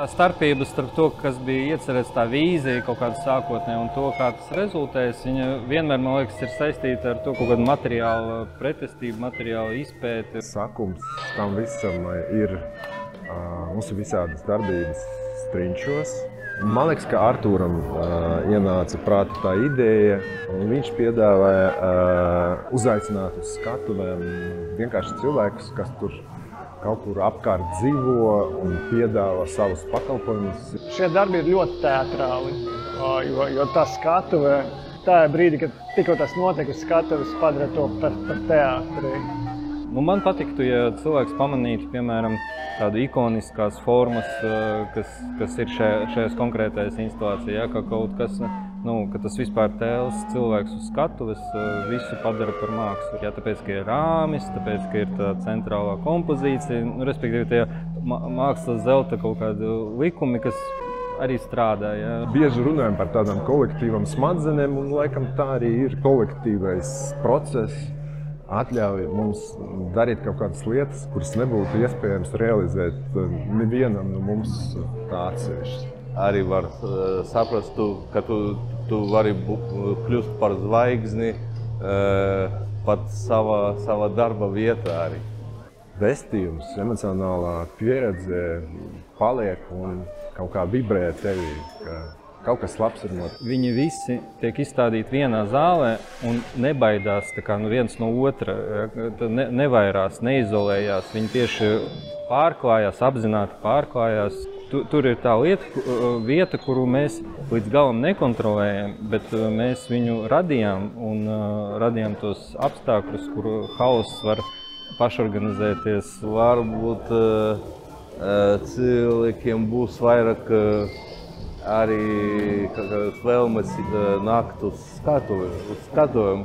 Tā starpība starp to, kas bija iecerēts tā vīzija kaut kāda sākotnē un to, kā tas rezultēs, viņa vienmēr, man liekas, ir saistīta ar to kaut kādu materiālu pretestību, materiālu izpēti. Sakums tam visam ir, mums ir visādas darbības Strinčos. Man liekas, ka Artūram ienāca prātā tā ideja, un viņš piedāvāja uzaicināt uz skatuvēm vienkārši cilvēkus, kas tur kaut kur apkārt dzīvo un piedāvā savus pakalpojumus. Šie darbi ir ļoti teatrāli, jo tā skatuve, tā ir brīdi, kad tikko tas notiek, skatuves padara to par teātri. Man patiktu, ja cilvēks pamanītu, piemēram, tādu ikoniskās formas, kas ir šajās konkrētajās instalācijās, ka kaut kas, ka tas vispār tēls cilvēks uz skatuves visu padara par mākslu. Tāpēc, ka ir rāmis, tāpēc, ka ir tā centrālā kompozīcija, respektīvi tie mākslas zelta kaut kādi likumi, kas arī strādā. Ja. Bieži runājam par tādām kolektīvām smadzenēm, un laikam tā arī ir kolektīvais process. Atļauj mums darīt kaut kādas lietas, kuras nebūtu iespējams realizēt nevienam no mums tā atsevišķi. Arī var saprast, ka tu vari kļūt par zvaigzni pat savā darba vietā arī. Vēstījums, emocionālā pieredze paliek un kaut kā vibrē tevī. Kaut kas labs ir noticis. Viņi visi tiek izstādīti vienā zālē un nebaidās viens no otra, nevairās, neizolējās. Viņi tieši pārklājās, apzināti pārklājās. Tur ir tā vieta, kuru mēs līdz galam nekontrolējam, bet mēs viņu radījām un radījām tos apstākļus, kuru hauss var pašorganizēties. Varbūt cilvēkiem būs vairāk arī vēlmes nākt uz skatuvēm.